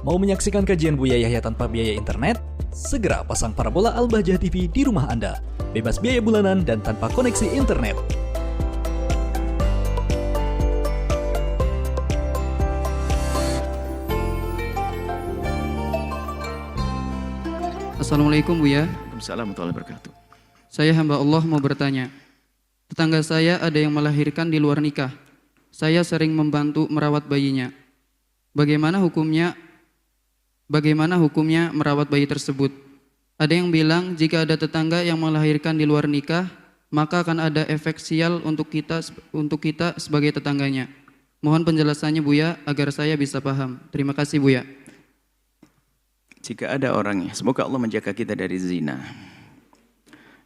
Mau menyaksikan kajian Buya Yahya tanpa biaya internet? Segera pasang parabola Al-Bahjah TV di rumah Anda. Bebas biaya bulanan dan tanpa koneksi internet. Assalamualaikum Buya. Waalaikumsalam warahmatullahi wabarakatuh. Saya hamba Allah mau bertanya. Tetangga saya ada yang melahirkan di luar nikah. Saya sering membantu merawat bayinya. Bagaimana hukumnya merawat bayi tersebut? Ada yang bilang jika ada tetangga yang melahirkan di luar nikah, maka akan ada efek sial untuk kita sebagai tetangganya. Mohon penjelasannya Buya agar saya bisa paham. Terima kasih Buya. Jika ada orangnya, semoga Allah menjaga kita dari zina.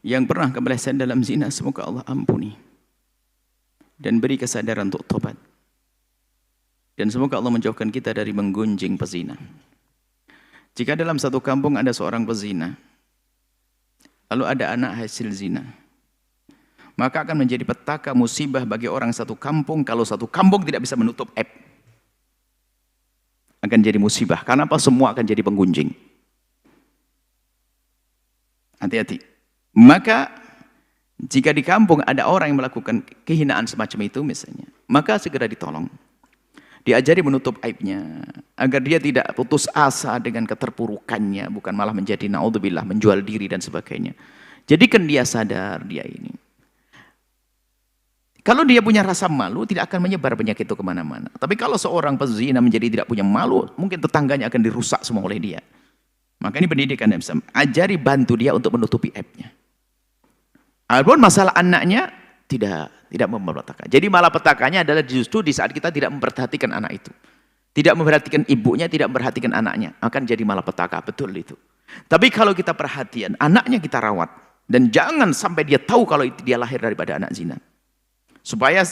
Yang pernah kebelesan dalam zina, semoga Allah ampuni. Dan beri kesadaran untuk tobat. Dan semoga Allah menjauhkan kita dari menggunjing pezina. Jika dalam satu kampung ada seorang pezina, lalu ada anak hasil zina, maka akan menjadi petaka musibah bagi orang satu kampung kalau satu kampung tidak bisa menutup aib. Akan jadi musibah. Karena apa? Semua akan jadi penggunjing. Hati-hati. Maka jika di kampung ada orang yang melakukan kehinaan semacam itu misalnya, maka segera ditolong. Diajari menutup aibnya, agar dia tidak putus asa dengan keterpurukannya, bukan malah menjadi naudzubillah, menjual diri dan sebagainya. Jadikan dia sadar dia ini. Kalau dia punya rasa malu, tidak akan menyebar penyakit itu kemana-mana. Tapi kalau seorang pezina menjadi tidak punya malu, mungkin tetangganya akan dirusak semua oleh dia. Maka ini pendidikan yang bisa. Ajari, bantu dia untuk menutupi aibnya. Adapun masalah anaknya, tidak memperhatikan. Jadi malapetakannya adalah justru di saat kita tidak memperhatikan anak itu. Tidak memperhatikan ibunya, tidak memperhatikan anaknya. Akan jadi malapetaka, betul itu. Tapi kalau kita perhatian, anaknya kita rawat. Dan jangan sampai dia tahu kalau dia lahir daripada anak zina. Supaya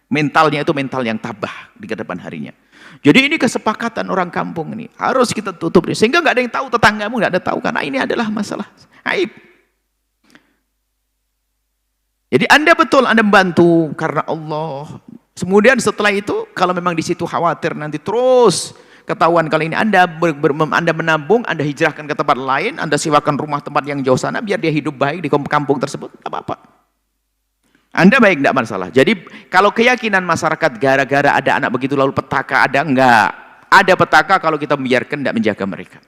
mentalnya itu mental yang tabah di kedepan harinya. Jadi ini kesepakatan orang kampung ini. Harus kita tutup. Sehingga nggak ada yang tahu, tetanggamu nggak ada tahu. Karena ini adalah masalah aib. Jadi Anda betul, Anda membantu karena Allah. Kemudian setelah itu, kalau memang di situ khawatir nanti terus ketahuan kali ini Anda menabung, Anda hijrahkan ke tempat lain, Anda sewakan rumah tempat yang jauh sana, biar dia hidup baik di kampung tersebut, tidak apa-apa. Anda baik, tidak masalah. Jadi kalau keyakinan masyarakat gara-gara ada anak begitu lalu petaka, ada enggak? Ada petaka kalau kita membiarkan, tidak menjaga mereka.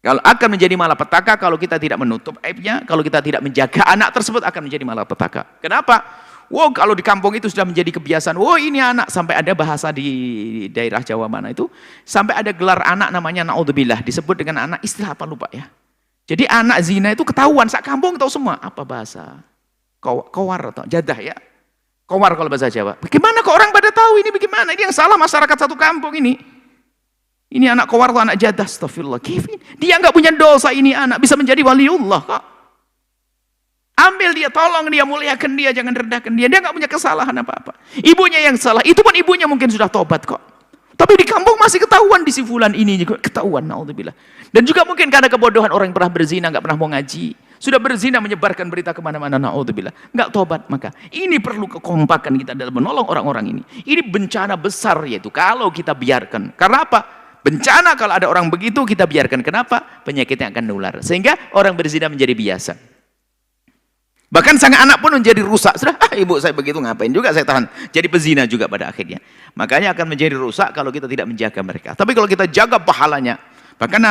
Kalau akan menjadi malapetaka kalau kita tidak menutup aibnya, kalau kita tidak menjaga anak tersebut akan menjadi malapetaka. Kenapa? Wow, kalau di kampung itu sudah menjadi kebiasaan. Wow, ini anak, sampai ada bahasa di daerah Jawa mana itu, sampai ada gelar anak namanya naudzubillah, disebut dengan anak istilah apa lupa ya. Jadi anak zina itu ketahuan, sak kampung tahu semua. Apa bahasa? Kowar atau jadah ya? Kowar kalau bahasa Jawa. Bagaimana kok orang pada tahu ini bagaimana? Ini yang salah masyarakat satu kampung ini. Ini anak kowar atau anak jadah, astagfirullah. Dia nggak punya dosa, ini anak bisa menjadi waliullah kok. Ambil dia, tolong dia, muliakan dia, jangan rendahkan dia. Dia nggak punya kesalahan apa-apa. Ibunya yang salah, itu pun ibunya mungkin sudah tobat kok. Tapi di kampung masih ketahuan di si fulan ini juga ketahuan, naudzubillah. Dan juga mungkin karena kebodohan orang yang pernah berzina, nggak pernah mau ngaji. Sudah berzina menyebarkan berita kemana-mana, naudzubillah. Nggak tobat, maka ini perlu kekompakan kita dalam menolong orang-orang ini. Ini bencana besar yaitu kalau kita biarkan. Karena apa? Bencana kalau ada orang begitu kita biarkan. Kenapa? Penyakitnya akan nular. Sehingga orang berzina menjadi biasa. Bahkan sang anak pun menjadi rusak. Sudah, ibu saya begitu ngapain juga saya tahan. Jadi pezina juga pada akhirnya. Makanya akan menjadi rusak kalau kita tidak menjaga mereka. Tapi kalau kita jaga pahalanya. Bahkan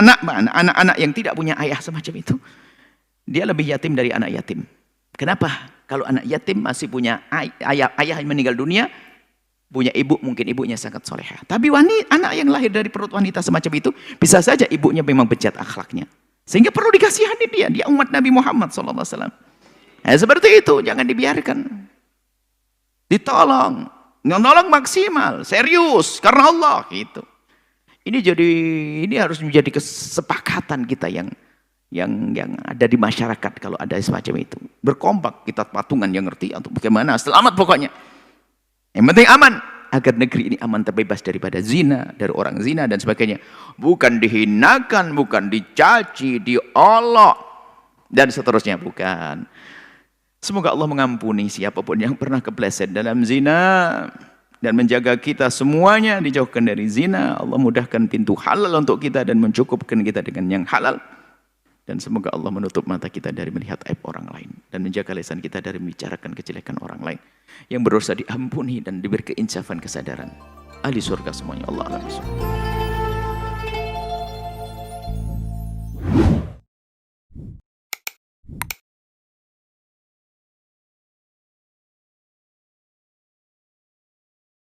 anak-anak yang tidak punya ayah semacam itu. Dia lebih yatim dari anak yatim. Kenapa? Kalau anak yatim masih punya ayah yang meninggal dunia. Punya ibu, mungkin ibunya sangat solehah. Tapi anak yang lahir dari perut wanita semacam itu, bisa saja ibunya memang bejat akhlaknya. Sehingga perlu dikasihani dia umat Nabi Muhammad SAW. Nah, seperti itu, jangan dibiarkan. Ditolong, nolong maksimal, serius, karena Allah. Gitu. Ini harus menjadi kesepakatan kita yang ada di masyarakat kalau ada semacam itu. Berkompak, kita patungan yang ngerti untuk bagaimana, selamat pokoknya. Yang penting aman, agar negeri ini aman terbebas daripada zina, dari orang zina dan sebagainya. Bukan dihinakan, bukan dicaci, diolok dan seterusnya, bukan. Semoga Allah mengampuni siapapun yang pernah kepleset dalam zina. dan menjaga kita semuanya dijauhkan dari zina. Allah mudahkan pintu halal untuk kita dan mencukupkan kita dengan yang halal. Dan semoga Allah menutup mata kita dari melihat aib orang lain dan menjaga lisan kita dari membicarakan kejelekan orang lain. Yang berdosa diampuni dan diberi keinsafan kesadaran. Ahli surga semuanya. Allah alam.